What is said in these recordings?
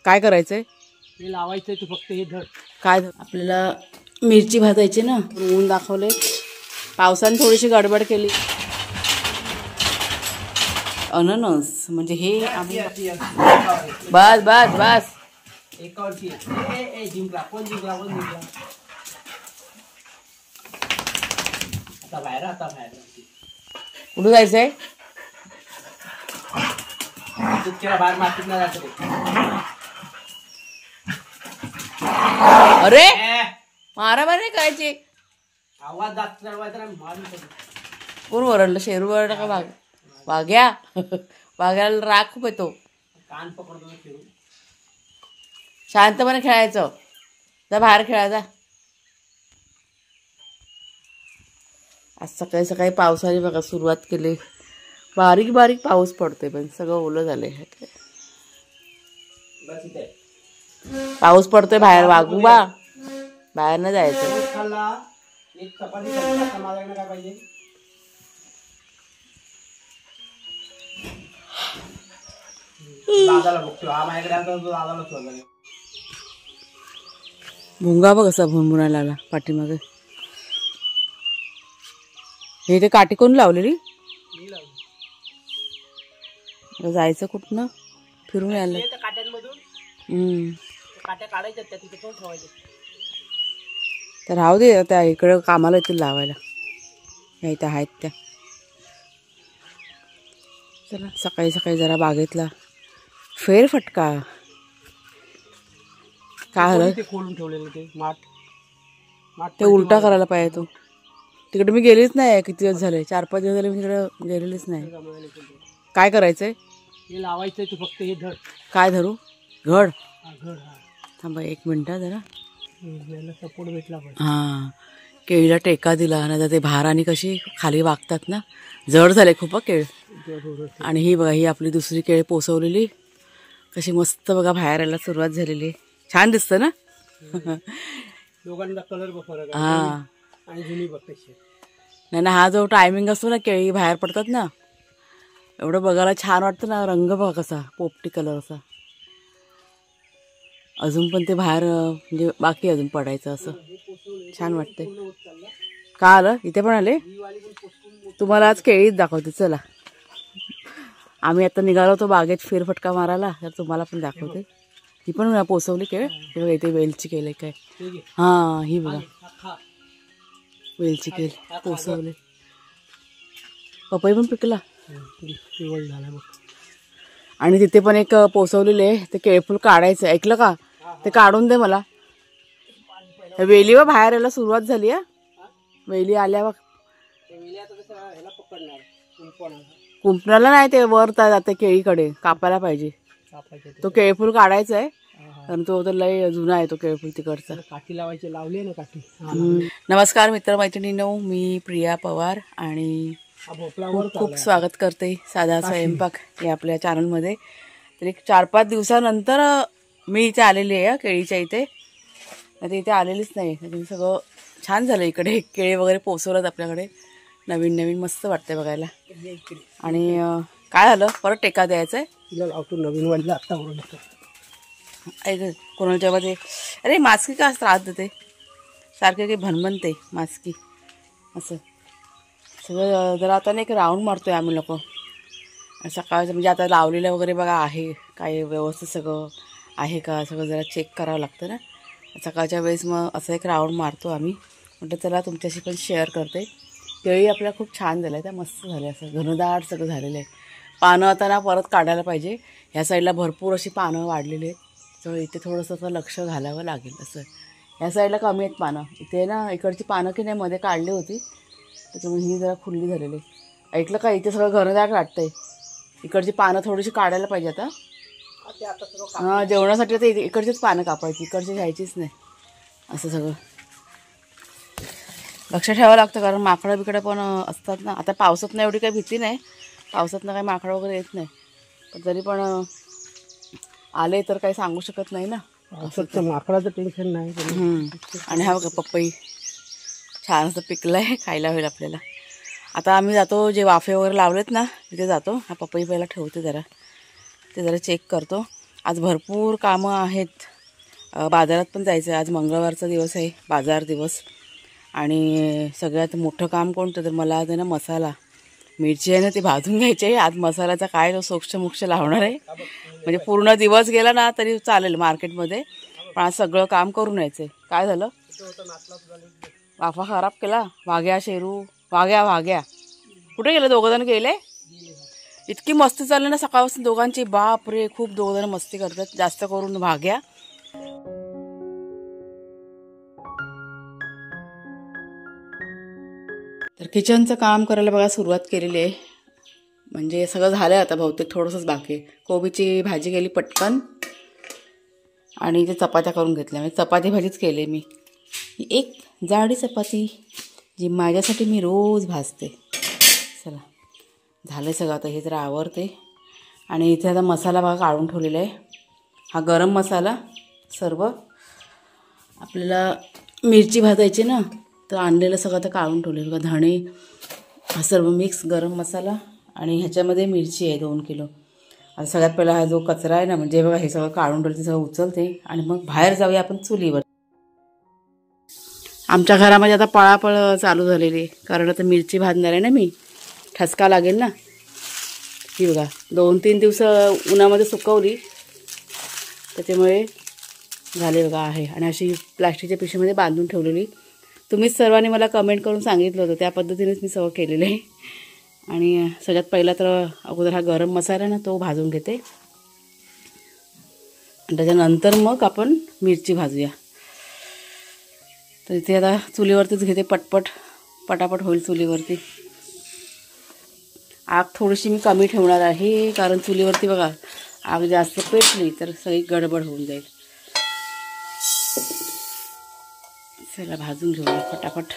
काय करायचंय? हे लावायचंय तू फक्त हे धर. काय आपल्याला मिरची भाजायची ना, ऊन दाखवले. पावसाने थोडीशी गडबड केली. अननस म्हणजे हे आम्ही बस बस बस एकावरची जिंकला कोण जिंकला आता बाहेर कुठं जायचंय? बाहेर मातीत नाही जायचं. अरे मारामारी करायची. आवाज दात चढवायचा मारून. कोण ओरडलं? शेरू ओरडलं का? वाघ्या वाघ्याला राग खूप येतो. कान पकडतो फिरू. शांतपणे खेळायचं. जा बाहेर खेळायचा. आज सकाळी सकाळी पावसाने बघा सुरुवात केली. बारीक बारीक पाऊस पडतोय पण सगळं ओलं झालंय. पाऊस पडतोय बाहेर. वागू बा बाहेर नाही जायचं. भुंगा बघ कसा भुणभुणायला लागला पाठीमागे. हे ते काठी कोण लावलेली? जायचं कुठनं? फिरून यायला. काट्या काढायच्या त्या तिथे कोण ठेवायचे? तर राहू दे. त्या इकडे कामाला येतील लावायला. या इथं आहेत त्या. चला सकाळी सकाळी जरा बागेतला फेरफटका. काय झालं? ते खोलून ठेवलेलं ते माठ ते उलटा करायला पाहिजे. तो तिकडे मी गेलीच नाही. किती दिवस झाले? 4-5 दिवस झाले मी तिकडे गेलेलीच नाही. काय करायचंय? हे लावायचंय तू फक्त हे धर. काय धरू? घड. घड. थांबा 1 मिनिट जरा. सपोर्ट भेटला पाहिजे. हां केळीला टेका दिला ना तर ते भाराने कशी खाली वागतात ना. जड झाले खूप केळ. आणि ही बघा ही आपली दुसरी केळी पोसवलेली कशी मस्त बघा बाहेर यायला सुरुवात झालेली. छान दिसतं ना. दोघांचा कलर फरक. हां आणि जुनी बघ कशी. नाही ना. हा जो टायमिंग असतो ना केळी बाहेर पडतात ना एवढं बघायला छान वाटतं ना. रंग बघा कसा पोपटी कलर असा. अजून पण ते बाहेर म्हणजे बाकी अजून पडायचं असं छान वाटतंय. का आलं? इथे पण आले. तुम्हाला आज केळीच दाखवते. चला आम्ही आता निघालो होतो बागेत फेरफटका मारायला. तर तुम्हाला पण दाखवते. ही पण पोचवली केळ. हे बघा इथे वेलची केले काय. हां ही बघा वेलची केळ पोचवले. पपई पण पिकला. आणि तिथे पण एक पोचवलेले आहे. ते केळफूल काढायचं. ऐकलं का? ते काढून दे मला. वेली व बाहेर यायला सुरुवात झाली. वेली आल्या बघ. कुंपणाला नाही ते वर जाते केळीकडे. कापायला पाहिजे. तो केळफूल काढायचा आहे. कारण तो तर लय जुना आहे तो केळफूल तिकडचा. काठी लावायची. लावली ना काठी. नमस्कार मित्रमैत्रिणींनो. मी प्रिया पवार आणि खूप स्वागत करते साधा स्वयंपाक या आपल्या चॅनलमध्ये. तर एक 4-5 दिवसानंतर मी इथे आलेली आहे केळीच्या इथे. आता इथे आलेलीच नाही. सगळं छान झालं इकडे. केळी वगैरे पोचवलं आपल्याकडे. नवीन नवीन मस्त वाटतंय बघायला. आणि काय झालं? परत टेका द्यायचा आहे. तिला लावतो नवीन वाढलं आत्ता. ऐक कोणाच्या मध्ये. अरे मास्की का त्रास देते सारखे काही भनभनते मास्की असं सगळं. जरा आता एक राऊंड मारतोय आम्ही लोक सकाळचं. म्हणजे आता लावलेलं वगैरे बघा आहे काय व्यवस्थित सगळं आहे का सगळं जरा चेक करावं लागतं ना सकाळच्या वेळेस. मग असं एक राऊंड मारतो आम्ही. म्हटलं चला तुमच्याशी पण शेअर करते. केळी आपल्या खूप छान झाल्या. त्या मस्त झाल्या. असं घनदाट सगळं झालेलं आहे. पानं आता ना परत काढायला पाहिजे. ह्या साईडला भरपूर अशी पानं वाढलेली आहेत. तर इथे थोडंसं लक्ष घालावं लागेल. असं ह्या साईडला कमी आहेत पानं. इथे ना इकडची पानं की नाही मध्ये काढली होती त्याच्यामुळे ही जरा खुल्ली झालेली. ऐकलं का? इथे सगळं घनदाट वाटतंय. इकडची पानं थोडीशी काढायला पाहिजे आता. हां जेवणासाठी आता इकडचीच पानं कापायची. इकडची घ्यायचीच नाही. असं सगळं लक्ष ठेवावं लागतं कारण माकडं बिकडं पण असतात ना. आता पावसातनं एवढी काही भीती नाही. पावसातनं काही माकडं वगैरे येत नाही. पण तरी पण आले तर काही सांगू शकत नाही ना. असं माकडाचं टेन्शन नाही. आणि हा बघा पपई छान असं पिकलं आहे. खायला होईल आपल्याला. आता आम्ही जातो जे वाफे वगैरे लावलेत ना तिथे जातो. हा पपई पहिला ठेवते जरा. ते जरा चेक करतो. आज भरपूर कामं आहेत. बाजारात पण जायचं आहे. आज मंगळवारचा दिवस आहे, बाजार दिवस. आणि सगळ्यात मोठं काम कोणतं तर मला आज ना मसाला मिरची आहे ना ती भाजून घ्यायची आहे. आज मसाल्याचा काय तो सोक्ष लावणार आहे. म्हणजे पूर्ण दिवस गेला ना तरी चालेल मार्केटमध्ये, पण आज सगळं काम करून यायचं आहे. काय झालं? वाफा खराब केला. वाघ्या शेरू वाघ्या कुठे गेले? दोघं जण गेले. इतकी मस्ती चालली ना सकाळपासून दोघांची, बाप रे, खूप दोघं जण मस्ती करतात, जास्त करून वाघ्या. तर किचनचं काम करायला बघा सुरुवात केलेली आहे. म्हणजे सगळं झालं आहे आता, बहुतेक थोडंसंच बाकी आहे. कोबीची भाजी केली पटकन आणि ते चपात्या करून घेतल्या. म्हणजे चपाती भाजीच केली मी. एक जाडी चपाती जी माझ्यासाठी मी रोज भाजते. चला झालं सगळं आता, हे जरा आवरते. आणि इथे आता मसाला बघा काढून ठेवलेला आहे. हा गरम मसाला सर्व आपल्याला मिरची भाजायची ना, तर आणलेलं सगळं आता काढून ठेवलेलं बघा. धणे हा सर्व मिक्स गरम मसाला आणि ह्याच्यामध्ये मिरची आहे 2 किलो. आता सगळ्यात पहिला हा जो कचरा आहे ना, म्हणजे बघा हे सगळं काढून ठेवलं, ते सगळं उचलते आणि मग बाहेर जाऊया आपण चुलीवर. आमच्या घरामध्ये आता पळापळ चालू झालेली आहे, कारण आता मिरची भाजणार आहे ना मी, ठसका लागेल ना. ही बघा 2-3 दिवस उन्हामध्ये सुकवली त्याच्यामुळे झाले बघा आहे. आणि अशी प्लास्टिकच्या पिशवीमध्ये बांधून ठेवलेली. तुम्हीच सर्वांनी मला कमेंट करून सांगितलं होतं, त्या पद्धतीनेच मी सगळं केलेलं आहे. आणि सगळ्यात पहिला तर अगोदर हा गरम मसाला ना तो भाजून घेते आणि त्याच्यानंतर मग आपण मिरची भाजूया. तर इथे आता चुलीवरतीच घेते, पटापट होईल चुलीवरती. आग थोडीशी मी कमी ठेवणार आहे, कारण चुलीवरती बघा आग जास्त पेटली तर सगळी गडबड होऊन जाईल. चला भाजून घेऊया फटाफट.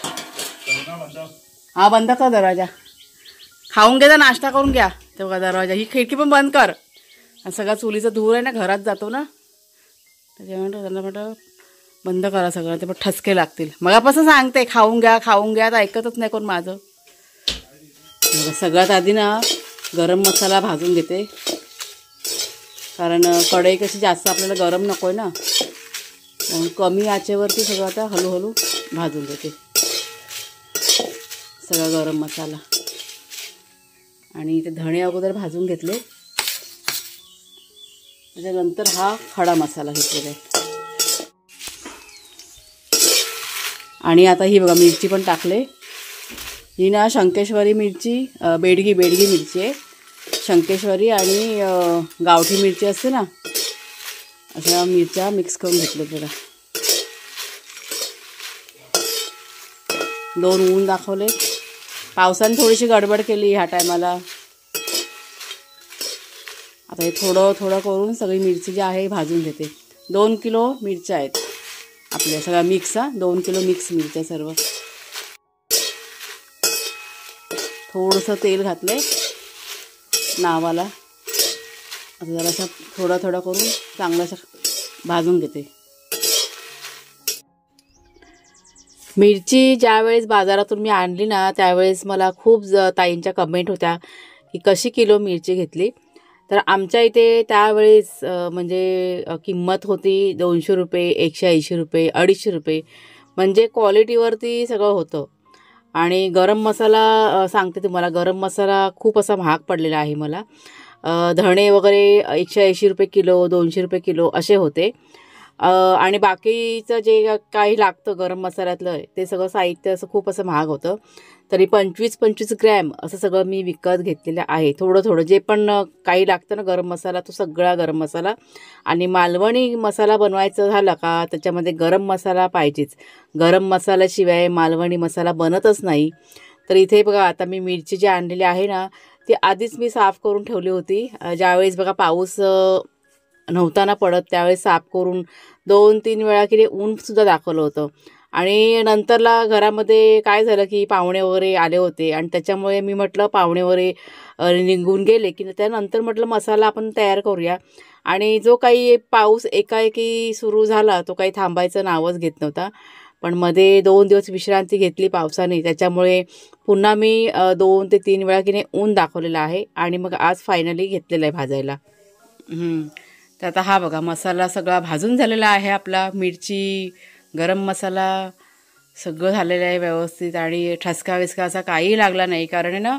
हा बंद कर दरवाजा. खाऊन घ्या, नाश्ता करून घ्या. ते बघा दरवाजा, ही खिडकी पण बंद कर. सगळा चुलीचा धूर आहे ना, घरात जातो ना, त्याच्यामुळे त्यांना म्हटलं बंद करा सगळं, ते पण ठसके लागतील. मगापासून सांगते खाऊन घ्या तर ऐकतच नाही कोण माझं. सगळ्यात आधी ना गरम मसाला भाजून घेते, कारण कढई कशी जास्त आपल्याला गरम नको आहे ना, म्हणून कमी आचेवरती सगळं आता हळूहळू भाजून घेते सगळा गरम मसाला. आणि ते धणे अगोदर भाजून घेतले, त्याच्यानंतर हा खडा मसाला घेतलेला आहे. आणि आता ही बघा मिरची पण टाकले. ही ना शंकेश्वरी मिरची, बेडगी मिरची आहे. शंकेश्वरी आणि गावठी मिरची असते ना, अशा मिरच्या मिक्स करून घेतल्या बघा. 2 ऊन दाखवले. पावसाने थोडीशी गडबड केली ह्या टायमाला. आता हे थोडं करून सगळी मिरची जी आहे भाजून घेते. 2 किलो मिरच्या आहेत आपल्या सगळ्या मिक्स. 2 किलो मिक्स मिरच्या सर्व. थोडंसं तेल घातले नावाला. आता जरासा थोडा करून चांगलासा भाजून घेते. मिरची ज्यावेळेस बाजारातून मी आणली ना, त्यावेळेस मला खूप ताईंच्या कमेंट होत्या की कशी किलो मिरची घेतली. तर आमच्या इथे त्यावेळेस म्हणजे किंमत होती 200 रुपये, 180 रुपये, 250 रुपये, म्हणजे क्वालिटीवरती सगळं होतं. आणि गरम मसाला सांगते तुम्हाला, गरम मसाला खूप असा महाग पडलेला आहे मला. धणे वगैरे 180 रुपये किलो, 200 रुपये किलो असे होते. आणि बाकीचं जे काही लागतं गरम मसाल्यातलं ते सगळं साहित्य असं खूप असं महाग होतं. तरी 25-25 ग्रॅम असं सगळं मी विकत घेतलेलं आहे. थोडं जे पण काही लागतं ना गरम मसाला, तो सगळा गरम मसाला. आणि मालवणी मसाला बनवायचं झालं का त्याच्यामध्ये गरम मसाला पाहिजेच. गरम मसाल्याशिवाय मालवणी मसाला बनतच नाही. तर इथे बघा आता मी मिरची जी आणलेली आहे ना, ती आधीच मी साफ करून ठेवली होती. ज्यावेळेस बघा पाऊस नव्हता ना पडत, त्यावेळेस साफ करून 2-3 वेळा की ऊनसुद्धा दाखवलं होतं. आणि नंतरला घरामध्ये काय झालं की पाहुणे वगैरे आले होते, आणि त्याच्यामुळे मी म्हटलं पाहुणे वगैरे निघून गेले की त्यानंतर म्हटलं मसाला आपण तयार करूया. आणि जो काही पाऊस एकाएकी सुरू झाला तो काही थांबायचं नावच घेत नव्हता. पण मध्ये 2 दिवस विश्रांती घेतली पावसाने, त्याच्यामुळे पुन्हा मी 2 ते 3 वेळा की ऊन दाखवलेलं आहे. आणि मग आज फायनली घेतलेलं आहे भाजायला. तर आता हा बघा मसाला सगळा भाजून झालेला आहे आपला. मिरची, गरम मसाला सगळं झालेलं आहे व्यवस्थित आणि ठसका विस्का असा काही लागला नाही. कारण आहे ना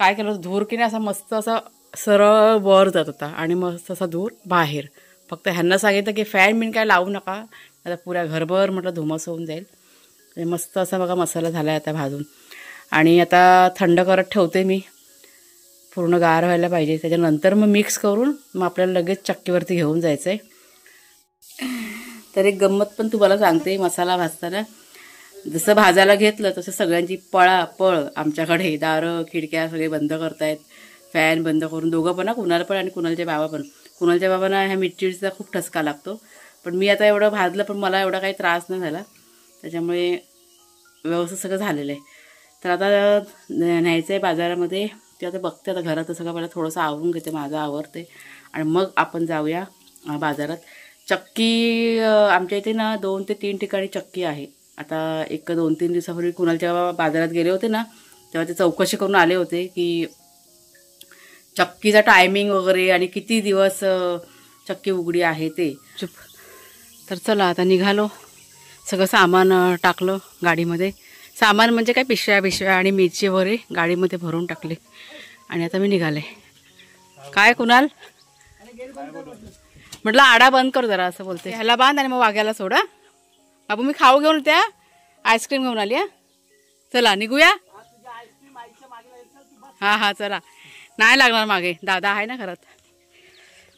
काय केलं धूर की नाही असा मस्त असा सरळ वर जात होता आणि मस्त असा धूर बाहेर. फक्त ह्यांना सांगितलं की फॅन बिन काय लावू नका, आता पुऱ्या घरभर म्हटलं धुमस होऊन जाईल. मस्त असा बघा मसाला झाला आहे आता भाजून. आणि आता थंड करत ठेवते मी, पूर्ण गार व्हायला पाहिजे. त्याच्यानंतर मग मिक्स करून मग आपल्याला लगेच चक्कीवरती घेऊन जायचं आहे. तर एक गंमत पण तुम्हाला सांगते. मसाला भाजताना जसं भाजायला घेतलं तसं सगळ्यांची पळापळ आमच्याकडे. दारं खिडक्या सगळे बंद करतायत, फॅन बंद करून. दोघं पण, कुणाला पण आणि कुणालचे बाबा पण. कुणालच्या बाबांना ह्या मिरचीचा खूप ठसका लागतो, पण मी आता एवढं भाजलं पण मला एवढा काही त्रास नाही झाला. त्याच्यामुळे व्यवस्थित सगळं झालेलं आहे. तर आता न्यायचं आहे बाजारामध्ये. ते आता बघते, आता घरात सगळं मला थोडंसं आवरून घेते, माझं आवरते आणि मग आपण जाऊया बाजारात. चक्की आमच्या इथे ना 2 ते 3 ठिकाणी चक्की आहे. आता 2-3 दिवसापूर्वी कुणालच्या बाजारात गेले होते ना, तेव्हा ते चौकशी करून आले होते की चक्कीचा टायमिंग वगैरे आणि किती दिवस चक्की उघडी आहे ते. चुप. तर चला आता निघालो. सगळं सामान टाकलं गाडीमध्ये. सामान म्हणजे काय पिशव्या आणि मिरची वगैरे गाडीमध्ये भरून टाकले आणि आता मी निघाले. काय कुणाल म्हटलं आडा बंद कर जरा असं बोलते. ह्याला बांध आणि मग वाघ्याला सोडा. बाबू मी खाऊ घेऊन त्या आईस्क्रीम घेऊन आली. चला निघूया. हां चला. नाही लागणार मागे, दादा आहे ना घरात.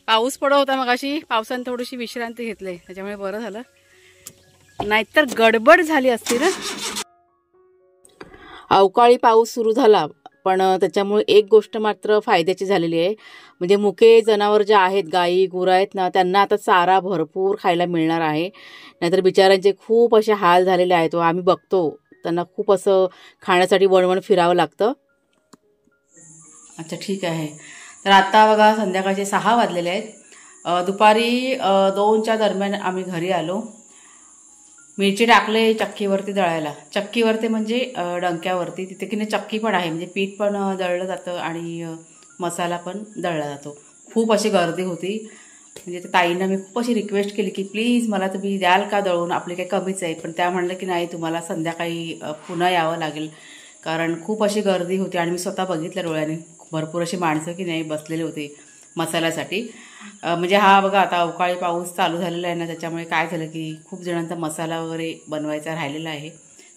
पाऊस पडत होता मगाशी, पावसाने थोडीशी विश्रांती घेतली त्याच्यामुळे बरं झालं, नाहीतर गडबड झाली असती ना. अवकाळी पाऊस सुरू झाला, पण त्याच्यामुळे एक गोष्ट मात्र फायद्याची झालेली आहे. म्हणजे मुके जनावर जे आहेत, गाई गुरं आहेत ना, त्यांना आता चारा भरपूर खायला मिळणार आहे. नाहीतर बिचाऱ्यांचे खूप असे हाल झालेले आहेत. आम्ही बघतो त्यांना खूप असं खाण्यासाठी वणवण फिरावं लागतं. अच्छा ठीक आहे. तर आता बघा संध्याकाळचे 6 वाजलेले आहेत. दुपारी 2च्या दरम्यान आम्ही घरी आलो. मिरची टाकले चक्कीवरती दळायला. चक्कीवरती म्हणजे डंक्यावरती. तिथे की नाही चक्की पण आहे, म्हणजे पीठ पण दळलं जातं आणि मसाला पण दळला जातो. खूप अशी गर्दी होती. म्हणजे त्या ताईंना मी खूप अशी रिक्वेस्ट केली की प्लीज मला तुम्ही द्याल का दळून, आपले काही कमीच आहे. पण त्या म्हणलं की नाही तुम्हाला संध्याकाळी पुन्हा यावं लागेल, कारण खूप अशी गर्दी होती. आणि मी स्वतः बघितलं डोळ्याने, भरपूर अशी माणसं की नाही बसलेले होते मसाल्यासाठी. म्हणजे हा बघा आता अवकाळी पाऊस चालू झालेला आहे ना, त्याच्यामुळे काय झालं की खूप जणांचा मसाला वगैरे बनवायचा राहिलेला आहे.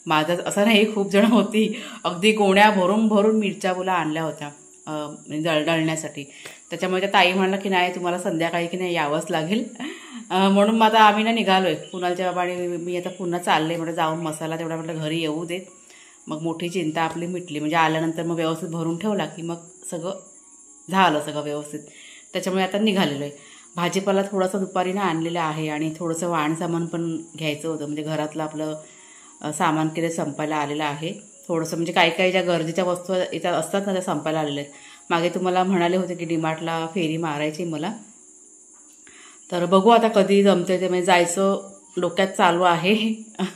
माझं असं नाही, खूप जण होती, अगदी गोण्या भरून भरून मिरच्या बोला आणल्या होत्या दळण्यासाठी. त्याच्यामुळे त्या ताई म्हणलं की नाही तुम्हाला संध्याकाळी की नाही यावंच लागेल. म्हणून मग आता आम्ही ना निघालोय. कुणालच्या बाबाने मी आता पुन्हा चालले, म्हणजे जाऊन मसाला तेवढा म्हटलं घरी येऊ देत, मग मोठी चिंता आपली मिटली. म्हणजे आल्यानंतर मग व्यवस्थित भरून ठेवला की मग सगळं झालं सगळं व्यवस्थित. त्याच्यामुळे आता निघालेलो आहे. भाजीपाला थोडासा दुपारी ना आणलेला आहे आणि थोडंसं वाण सामान पण घ्यायचं होतं. म्हणजे घरातलं आपलं सामान केलं संपायला आलेलं आहे थोडंसं. म्हणजे काही काही ज्या गरजेच्या वस्तू इथं असतात ना त्या संपायला आलेल्या आहेत. मागे तुम्हाला म्हणाले होते की डीमार्टला फेरी मारायची मला, तर बघू आता कधी जमते ते. म्हणजे जायचं डोक्यात चालू आहे.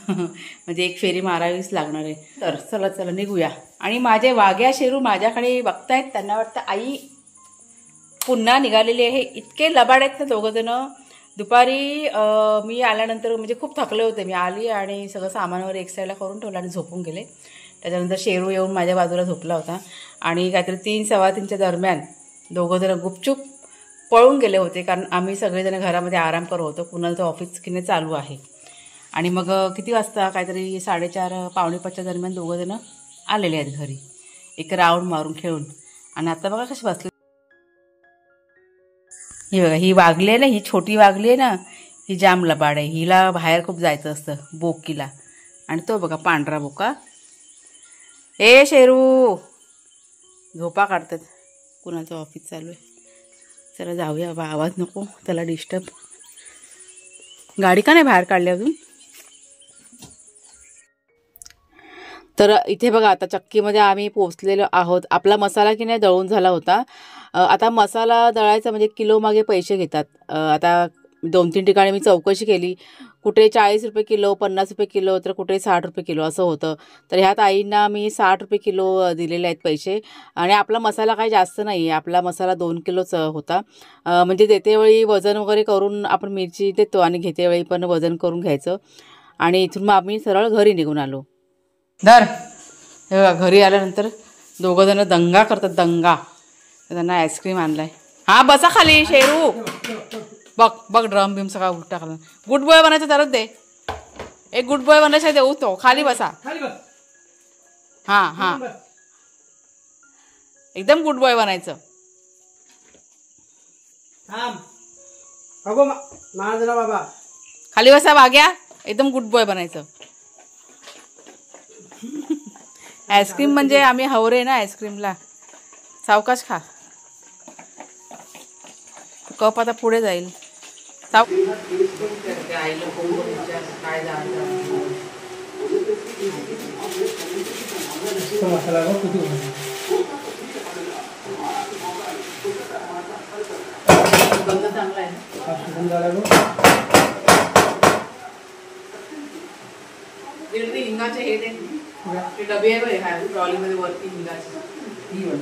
म्हणजे एक फेरी मारावीच लागणार आहे. तर चला चला निघूया. आणि माझे वाघ्या शेरू माझ्याकडे बघतायत, त्यांना वाटतं आई पुन्हा निघालेली आहे. इतके लबाड आहेत ना दोघं जण. दुपारी मी आल्यानंतर म्हणजे खूप थकले होते. मी आली आणि सगळं सामानावर एक साईडला करून ठेवलं आणि झोपून गेले. त्याच्यानंतर शेरू येऊन माझ्या बाजूला झोपला होता आणि काहीतरी 3-3:15च्या दरम्यान दोघं जण गुपचूप पळून गेले होते, कारण आम्ही सगळेजण घरामध्ये आराम करत होतो. कुणालचं ऑफिस की नाही चालू आहे. आणि मग किती वाजता काहीतरी 4:30-4:45च्या दरम्यान दोघं जण आलेले आहेत घरी, एक राऊंड मारून खेळून. आणि आता बघा कशी बसली. ही बघा, ही वागली आहे ना, ही छोटी वागली आहे ना, ही जाम लबाड आहे. हिला बाहेर खूप जायचं असतं बोकीला. आणि तो बघा पांढरा बोका. ए शेरू झोपा काढतात. कुणाचं ऑफिस चालू आहे. चला जाऊया बाबा, आवाज नको त्याला डिस्टर्ब. गाडी का नाही बाहेर काढली अजून. तर इथे बघा आता चक्कीमध्ये आम्ही पोचलेलो आहोत. आपला मसाला की नाही दळून झाला होता. आता मसाला दळायचा म्हणजे किलो मागे पैसे घेतात. आता 2-3 ठिकाणी मी चौकशी केली. कुठे 40 रुपये किलो, 50 रुपये किलो, तर कुठे 60 रुपये किलो असं होतं. तर ह्या ताईंना मी 60 रुपये किलो दिलेले आहेत पैसे. आणि आपला मसाला काही जास्त नाही आहे, आपला मसाला 2 किलोच होता. म्हणजे देतेवेळी वजन वगैरे करून आपण मिरची देतो आणि घेतेवेळी पण वजन करून घ्यायचं. आणि इथून मग आम्ही सरळ घरी निघून आलो. हे बघा, घरी आल्यानंतर दोघं जण दंगा करतात, दंगा. त्यांना आईस्क्रीम आणलाय. हां बसा खाली शेरू. बघ बघ, ड्रम बिम सगळा उलटा टाकला. गुड बॉय बनायचं तरच दे, एक गुड बॉय बनायचं देऊ तो. खाली बसा. हां हां, एकदम गुड बॉय बनायचं. बाबा खाली बसा भाग्या, एकदम गुड बॉय बनायचं. आईस्क्रीम म्हणजे आम्ही हवरे ना आईस्क्रीमला. सावकाश खा, कप आता पुढे जाईल. चांगला आहे. हिंगाचे हे डबे आहे ट्रॉलीमध्ये वरती हिंगाचे.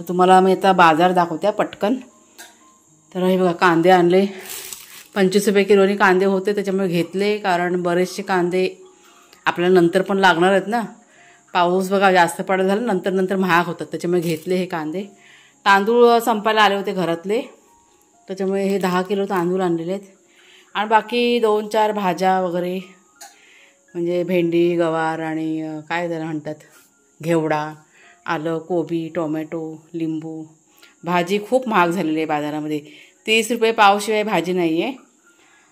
तुम्हाला मी आता बाजार दाखवते पटकन. तर हे बघा, कांदे आणले. 25 रुपये किलोनी कांदे होते, त्याच्यामुळे घेतले. कारण बरेचसे कांदे आपल्याला नंतर पण लागणार आहेत ना. पाऊस बघा जास्त पडत झाला, नंतर महाग होतात, त्याच्यामुळे घेतले हे कांदे. तांदूळ संपायला आले होते घरातले, त्याच्यामुळे हे 10 किलो तांदूळ आणलेले आहेत. आणि बाकी 2-4 भाज्या वगैरे, म्हणजे भेंडी, गवार आणि काय त्याला म्हणतात, घेवडा, आलं, कोबी, टोमॅटो, लिंबू. भाजी खूप महाग झालेली आहे बाजारामध्ये. 30 रुपये पावशिवाय भाजी नाही आहे.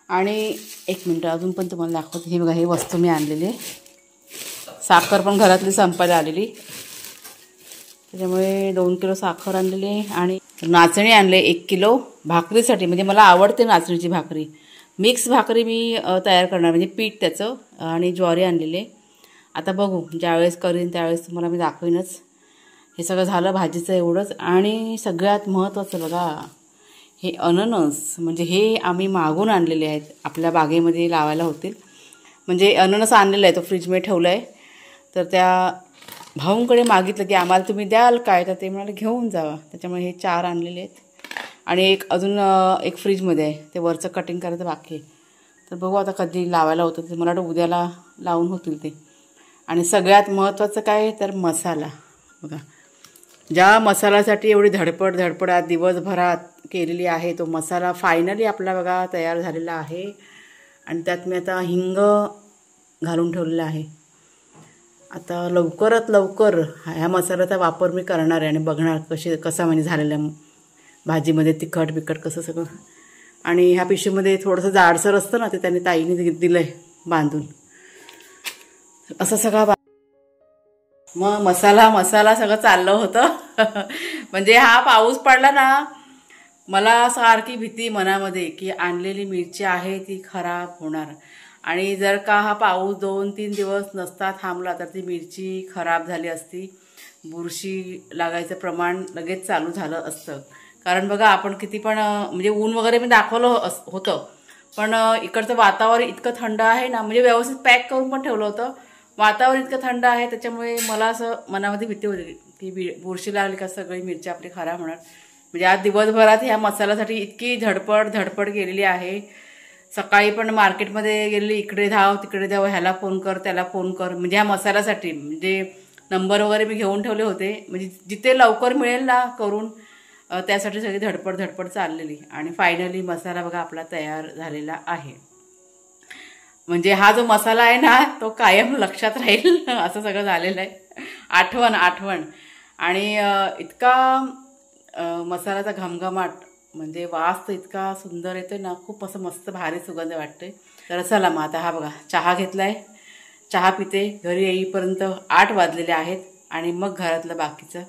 आणि एक मिनटं अजून पण तुम्हाला दाखवते. हे बघा, हे वस्तू मी आणलेली. साखर पण घरातली संपायला आलेली, त्याच्यामुळे 2 किलो साखर आणलेली आहे. आणि नाचणी आणले 1 किलो भाकरीसाठी. म्हणजे मला आवडते नाचणीची भाकरी. मिक्स भाकरी मी तयार करणार, म्हणजे पीठ त्याचं. आणि ज्वारी आणलेले. आता बघू, ज्यावेळेस करीन त्यावेळेस तुम्हाला मी दाखवीनच. हे सगळं झालं भाजीचं एवढंच. आणि सगळ्यात महत्त्वाचं बघा, हे अननस. म्हणजे हे आम्ही मागून आणलेले आहेत, आपल्या बागेमध्ये लावायला होतील. म्हणजे अननस आणलेला आहे, तो फ्रीजमध्ये ठेवला आहे. तर त्या भाऊंकडे मागितलं की आम्हाला तुम्ही द्याल काय, तर ते म्हणाले घेऊन जावा. त्याच्यामुळे हे 4 आणलेले आहेत. आणि एक अजून एक फ्रीजमध्ये आहे, ते वरचं कटिंग करायचं बाकी आहे. तर बघू आता कधी लावायला होतं ते. मला वाटतं उद्याला लावून होतील ते. आणि सगळ्यात महत्त्वाचं काय तर मसाला. बघा, ज्या मसाल्यासाठी एवढी धडपड आज दिवसभरात केलेली आहे, तो मसाला फायनली आपला बघा तयार झालेला आहे. आणि त्यात मी आता हिंग घालून ठेवलेला आहे. आता लवकरात लवकर ह्या मसाल्याचा वापर मी करणार आहे आणि बघणार कसा म्हणजे झालेला भाजीमध्ये तिखट बिखट कसं सगळं. आणि ह्या पिशवीमध्ये थोडंसं जाडसर असतं ना, ते त्यांनी ताईने दिलं आहे बांधून. असं सगळा मग मसाला सगळं चाललं होतं. म्हणजे हा पाऊस पडला ना, मला सारखी भीती मनामध्ये की आणलेली मिरची आहे ती खराब होणार. आणि जर का हा पाऊस 2-3 दिवस नसता थांबला तर ती मिरची खराब झाली असती. बुरशी लागायचं प्रमाण लगेच चालू झालं असतं. कारण बघा, आपण किती पण म्हणजे ऊन वगैरे मी दाखवलं होतं, पण इकडचं वातावरण इतकं थंड आहे ना, म्हणजे व्यवस्थित पॅक करून पण ठेवलं होतं. वातावरण इतकं थंड आहे, त्याच्यामुळे मला असं मनामध्ये भीती होती की बुरशी लागली का सगळी मिरची आपली खराब होणार. म्हणजे आज दिवसभरात ह्या मसाल्यासाठी इतकी धडपड केलेली आहे. सकाळी पण मार्केटमध्ये गेलेली, इकडे धाव तिकडे धाव, ह्याला फोन कर त्याला फोन कर, म्हणजे ह्या मसाल्यासाठी. म्हणजे नंबर वगैरे मी घेऊन ठेवले होते, म्हणजे जिथे लवकर मिळेल ना करून, त्यासाठी सगळी धडपड चाललेली. आणि फायनली मसाला बघा आपला तयार झालेला आहे. म्हणजे हा जो मसाला आहे ना, तो कायम लक्षात राहील असं सगळं झालेलं आहे. आठवण. आणि इतका मसाल्याचा घमघमाट, म्हणजे वास तर इतका सुंदर येतोय ना, खूप असं मस्त भारी सुगंध वाटतोय. तर चला मग आता हा बघा चहा घेतलाय, चहा पिते. घरी येईपर्यंत 8 वाजलेले आहेत. आणि मग घरातलं बाकीचं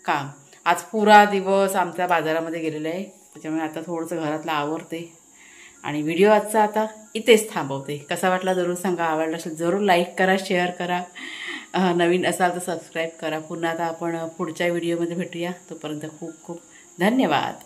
काम. आज पुरा दिवस आमच्या बाजारामध्ये गेलेला आहे, त्याच्यामुळे आता थोडंसं घरातलं आवरते. आणि व्हिडिओ आजचा आता इथेच थांबवते. कसा वाटला जरूर सांगा. आवडला असेल जरूर लाईक करा, शेअर करा. नवीन असाल तर सबस्क्राईब करा. पुन्हा आता आपण पुढच्या व्हिडिओमध्ये भेटूया. तोपर्यंत खूप खूप धन्यवाद.